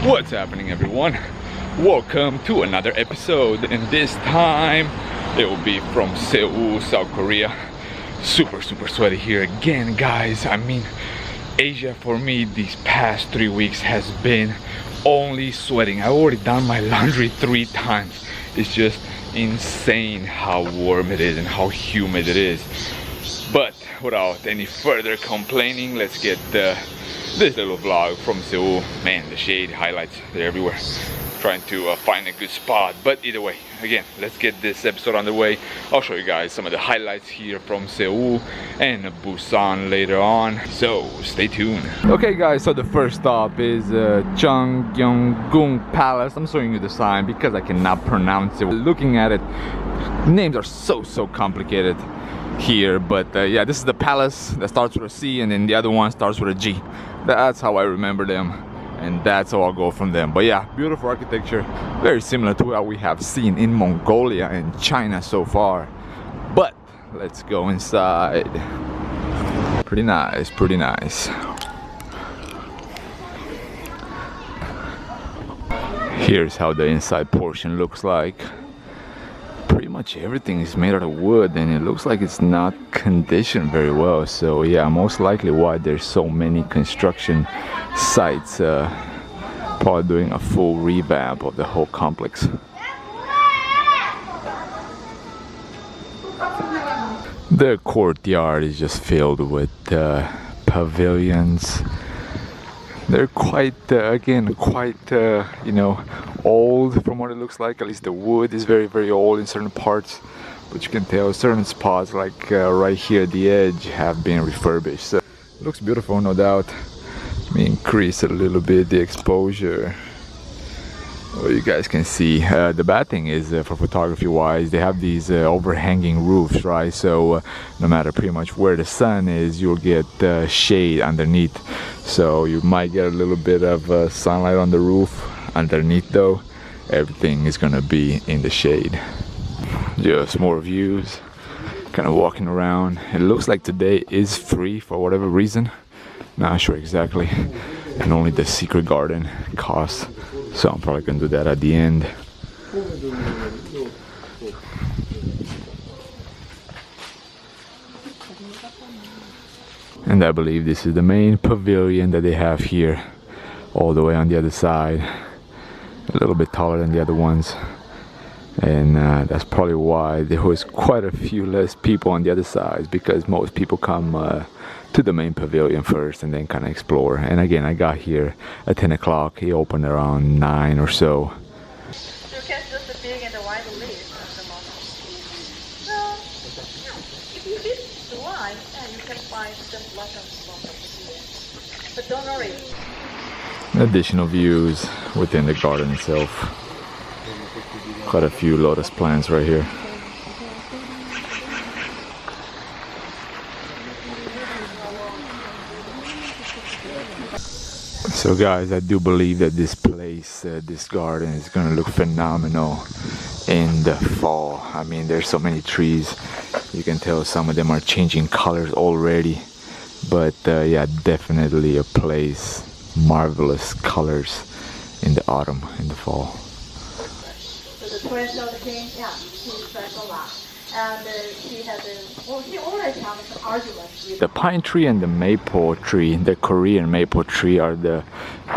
What's happening, everyone? Welcome to another episode, and this time it will be from Seoul, South Korea. Super sweaty here again, guys. I mean, Asia for me these past 3 weeks has been only sweating. I already done my laundry 3 times. It's just insane how warm it is and how humid it is. But without any further complaining, let's get this little vlog from Seoul. Man, the shade highlights, they're everywhere. Trying to find a good spot, but either way, again, let's get this episode on the way. I'll show you guys some of the highlights here from Seoul and Busan later on, so stay tuned. Okay guys, so the first stop is Cheonggyeonggung Palace. I'm showing you the sign because I cannot pronounce it. Looking at it, names are so complicated here, but yeah, this is the palace that starts with a C, and then the other one starts with a G. That's how I remember them, and that's how I'll go from them. But yeah, beautiful architecture, very similar to what we have seen in Mongolia and China so far. But let's go inside. Pretty nice. Here's how the inside portion looks like. Pretty much everything is made out of wood, and it looks like it's not conditioned very well. So yeah, most likely why there's so many construction sites probably doing a full revamp of the whole complex. The courtyard is just filled with pavilions. They're quite you know, old from what it looks like. At least the wood is very old in certain parts, but you can tell certain spots like right here at the edge have been refurbished. So it looks beautiful, no doubt. Let me increase a little bit the exposure. Well, you guys can see the bad thing is for photography wise, they have these overhanging roofs, right? So no matter pretty much where the sun is, you'll get shade underneath. So you might get a little bit of sunlight on the roof. Underneath though, everything is gonna be in the shade. Just more views, kind of walking around. It looks like today is free for whatever reason, not sure exactly, and only the secret garden costs, so I'm probably gonna do that at the end. And I believe this is the main pavilion that they have here, all the way on the other side. A little bit taller than the other ones, and that's probably why there was quite a few less people on the other side, because most people come to the main pavilion first and then kind of explore. And again, I got here at 10 o'clock. He opened around 9 or so. You can just the big and the wide list at the moment. So, if you visit the wide, you can find just lots of pavilions. But don't worry. Additional views within the garden itself. Quite a few lotus plants right here. So guys, I do believe that this place, this garden is gonna look phenomenal in the fall. I mean, there's so many trees. You can tell some of them are changing colors already. But yeah, definitely a place. Marvelous colors in the autumn, in the fall. So the twins of the king, yeah, she's special lot. And she had she always has an argument with the pine tree and the maple tree. The Korean maple tree are the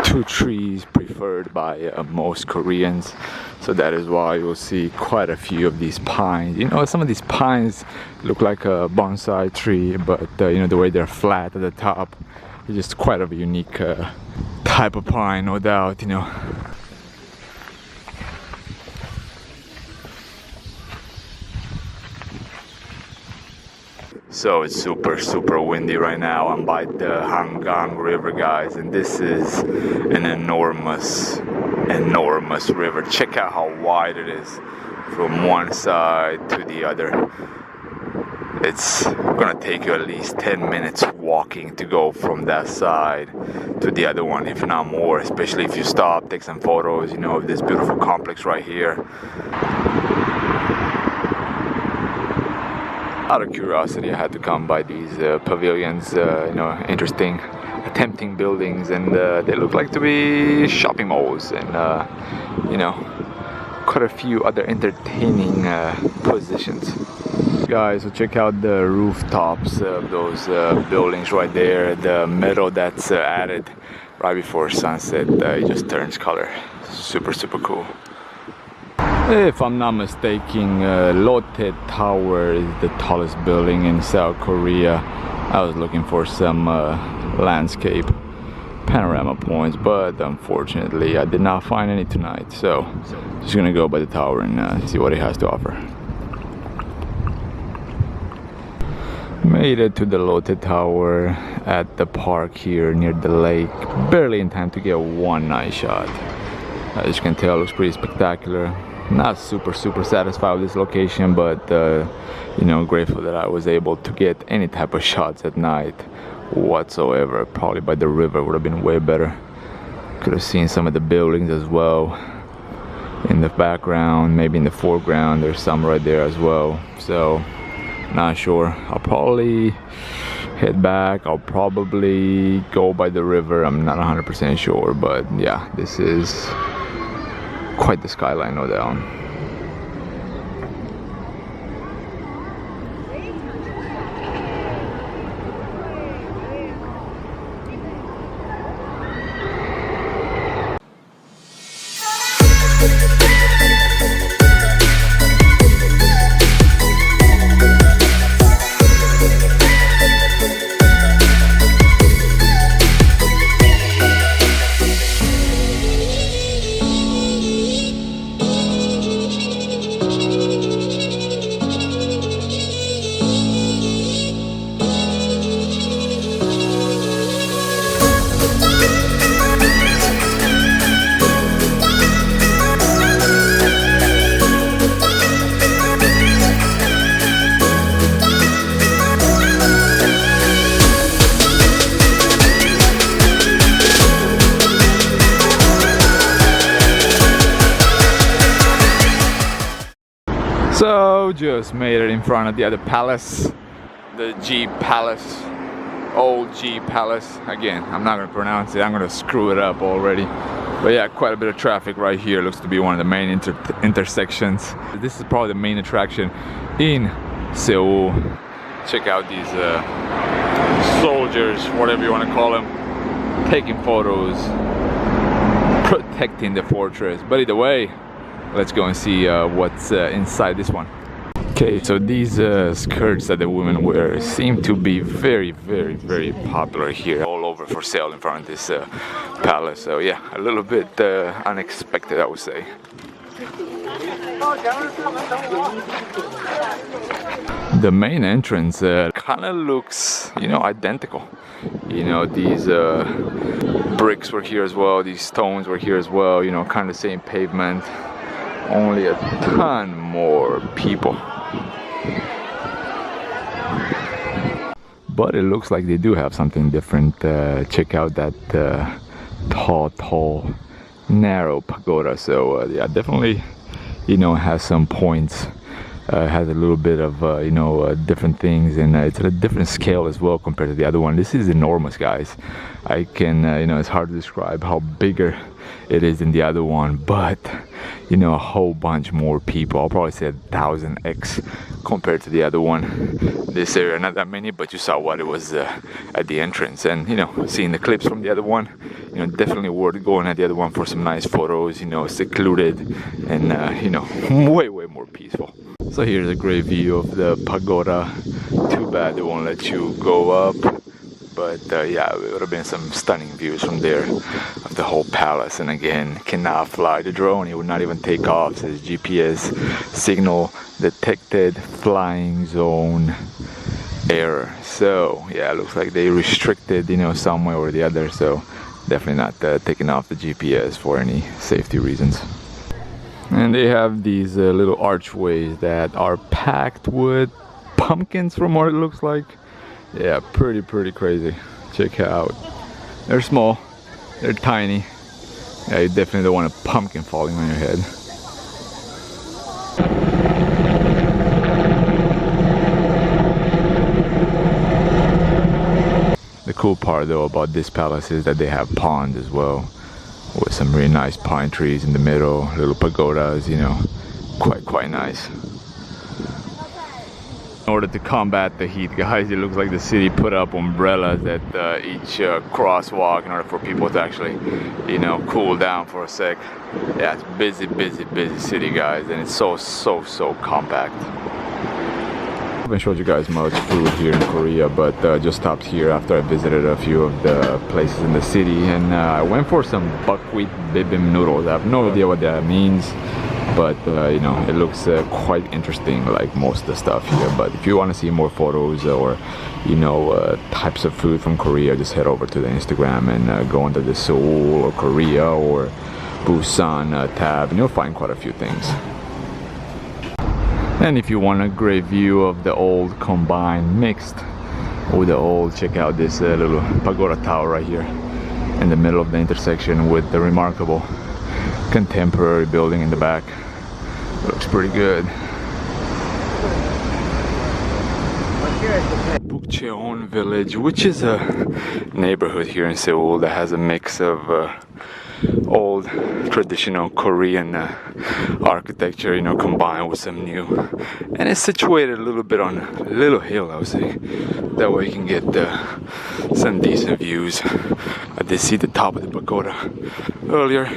2 trees preferred by most Koreans. So that is why you'll see quite a few of these pines. You know, some of these pines look like a bonsai tree, but you know, the way they're flat at the top, it's just quite of a unique type of pine, no doubt, you know. So it's super windy right now. I'm by the Hangang River, guys, and this is an enormous river. Check out how wide it is from one side to the other. It's gonna take you at least 10 minutes walking to go from that side to the other one, if not more, especially if you stop, take some photos, you know, of this beautiful complex right here. Out of curiosity, I had to come by these pavilions, you know, interesting, tempting buildings, and they look like to be shopping malls, and you know, quite a few other entertaining positions. Guys, so check out the rooftops of those buildings right there. The metal that's added right before sunset, it just turns color. Super, super cool. If I'm not mistaken, Lotte Tower is the tallest building in South Korea. I was looking for some landscape panorama points, but unfortunately I did not find any tonight. So just gonna go by the tower and see what it has to offer. Made it to the Lotte Tower at the park here near the lake. Barely in time to get one nice shot. As you can tell, it looks pretty spectacular. Not super satisfied with this location, but you know, grateful that I was able to get any type of shots at night whatsoever. Probably by the river would have been way better. Could have seen some of the buildings as well in the background, maybe in the foreground. There's some right there as well. So not sure. I'll probably head back. I'll probably go by the river. I'm not 100% sure, but yeah, this is quite the skyline, no doubt. So just made it in front of the other palace, the G Palace, old G Palace. Again, I'm not gonna pronounce it, I'm gonna screw it up already. But yeah, quite a bit of traffic right here. Looks to be one of the main intersections. This is probably the main attraction in Seoul. Check out these soldiers, whatever you want to call them, taking photos, protecting the fortress. But either way, let's go and see what's inside this one. Okay, so these skirts that the women wear seem to be very popular here, all over for sale in front of this palace. So yeah, a little bit unexpected, I would say. The main entrance kind of looks, you know, identical. You know, these bricks were here as well, these stones were here as well, you know, kind of the same pavement, only a ton more people. But it looks like they do have something different. Check out that tall, narrow pagoda. So yeah, definitely, you know, has some points. Has a little bit of you know, different things, and it's at a different scale as well compared to the other one. This is enormous, guys. I can you know, it's hard to describe how bigger it is than the other one, but you know, a whole bunch more people. I'll probably say 1000x compared to the other one. This area, not that many, but you saw what it was at the entrance. And you know, seeing the clips from the other one, you know, definitely worth going at the other one for some nice photos, you know, secluded and you know, way more peaceful. So here's a great view of the pagoda. Too bad they won't let you go up, but yeah, it would have been some stunning views from there of the whole palace. And again, cannot fly the drone, it would not even take off. It says GPS signal detected, flying zone error. So yeah, it looks like they restricted, you know, some way or the other. So definitely not taking off the GPS for any safety reasons. And they have these little archways that are packed with pumpkins from what it looks like. Yeah, pretty crazy. Check out. They're small, they're tiny. Yeah, you definitely don't want a pumpkin falling on your head. cool part though about this palace is that they have ponds as well, with some really nice pine trees in the middle, little pagodas, you know, quite nice. In order to combat the heat, guys, it looks like the city put up umbrellas at each crosswalk in order for people to actually, you know, cool down for a sec. Yeah, it's busy city, guys, and it's so compact. I haven't showed you guys much food here in Korea, but just stopped here after I visited a few of the places in the city, and I went for some buckwheat bibimbap noodles. I have no idea what that means, but you know, it looks quite interesting, like most of the stuff here. But if you want to see more photos or, you know, types of food from Korea, just head over to the Instagram and go under the Seoul or Korea or Busan tab, and you'll find quite a few things. And if you want a great view of the old combined mixed with the old, check out this little pagoda tower right here in the middle of the intersection with the remarkable contemporary building in the back. Looks pretty good. Bukcheon village, which is a neighborhood here in Seoul that has a mix of old traditional Korean architecture, you know, combined with some new, and it's situated a little bit on a little hill, I would say. That way you can get some decent views. I did see the top of the pagoda earlier.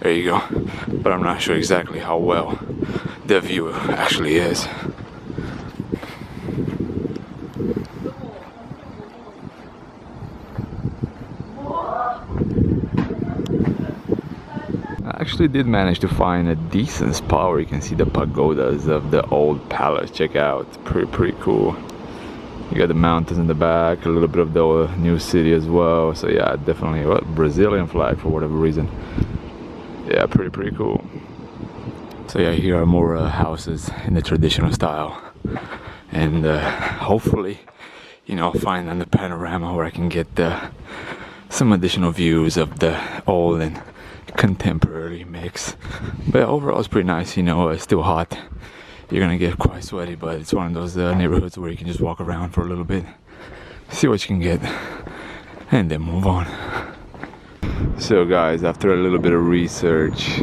There you go, but I'm not sure exactly how well the view actually is. I actually did manage to find a decent spot where you can see the pagodas of the old palace. Check out, pretty cool. You got the mountains in the back, a little bit of the new city as well. So yeah, definitely Brazilian flag for whatever reason. Yeah, pretty cool. So yeah, here are more houses in the traditional style, and hopefully, you know, find on the panorama where I can get some additional views of the old and contemporary mix. But overall it's pretty nice, you know. It's still hot, you're gonna get quite sweaty, but it's one of those neighborhoods where you can just walk around for a little bit, see what you can get, and then move on. So guys, after a little bit of research,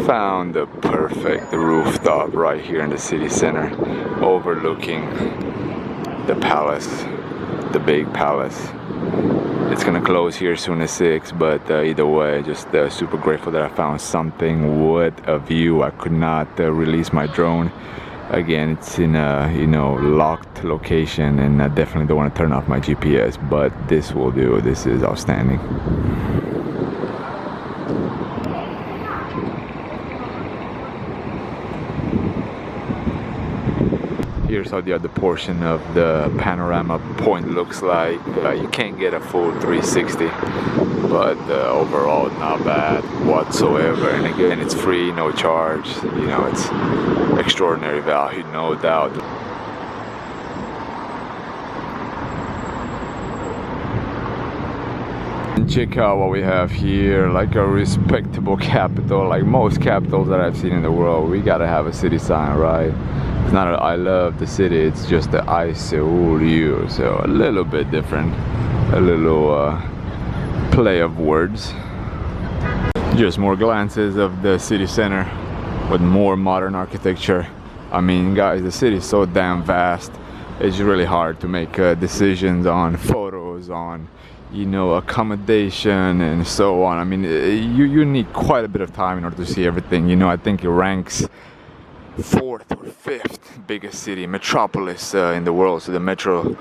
found the perfect rooftop right here in the city center, overlooking the palace, the big palace. It's gonna close here soon at 6, but either way, just super grateful that I found something with a view. I could not release my drone. Again, it's in a, you know, locked location, and I definitely don't want to turn off my GPS, but this will do. This is outstanding. Here's how the other portion of the panorama point looks like. You can't get a full 360, but overall not bad whatsoever. And again, it's free, no charge. You know, it's extraordinary value, no doubt. And check out what we have here, like a respectable capital, like most capitals that I've seen in the world. We gotta have a city sign, right? It's not a I love the city, it's just the I Seoul you. So a little bit different, a little play of words. Just more glances of the city center with more modern architecture. I mean, guys, the city is so damn vast. It's really hard to make decisions on photos, on, you know, accommodation and so on. I mean, you need quite a bit of time in order to see everything. You know, I think it ranks 4th or 5th biggest city, metropolis in the world. So the metro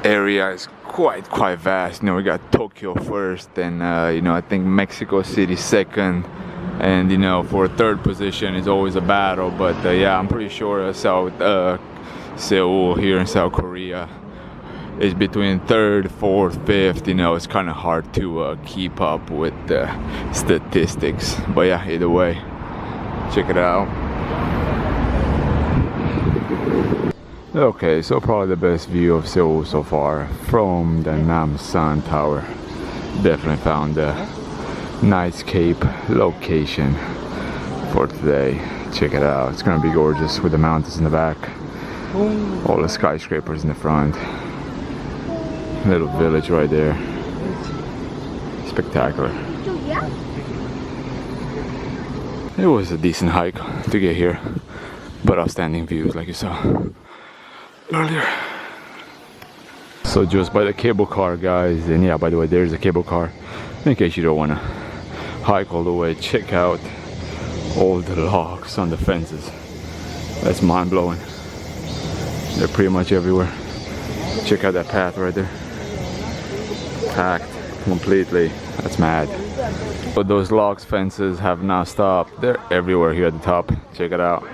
area is quite vast. You know, we got Tokyo first, and you know, I think Mexico City second, and you know, for 3rd position is always a battle. But yeah, I'm pretty sure Seoul here in South Korea is between 3rd, 4th, 5th. You know, it's kind of hard to keep up with the statistics. But yeah, either way, check it out. Okay, so probably the best view of Seoul so far from the Namsan Tower. Definitely found a nice Cape location for today. Check it out. It's gonna be gorgeous with the mountains in the back, all the skyscrapers in the front. Little village right there. Spectacular. It was a decent hike to get here, but outstanding views like you saw earlier. So just by the cable car, guys, and yeah, by the way, there's a cable car. In case you don't want to hike all the way, check out all the logs on the fences. That's mind-blowing. They're pretty much everywhere. Check out that path right there. Packed completely. That's mad. But those logs fences have not stopped. They're everywhere here at the top. Check it out.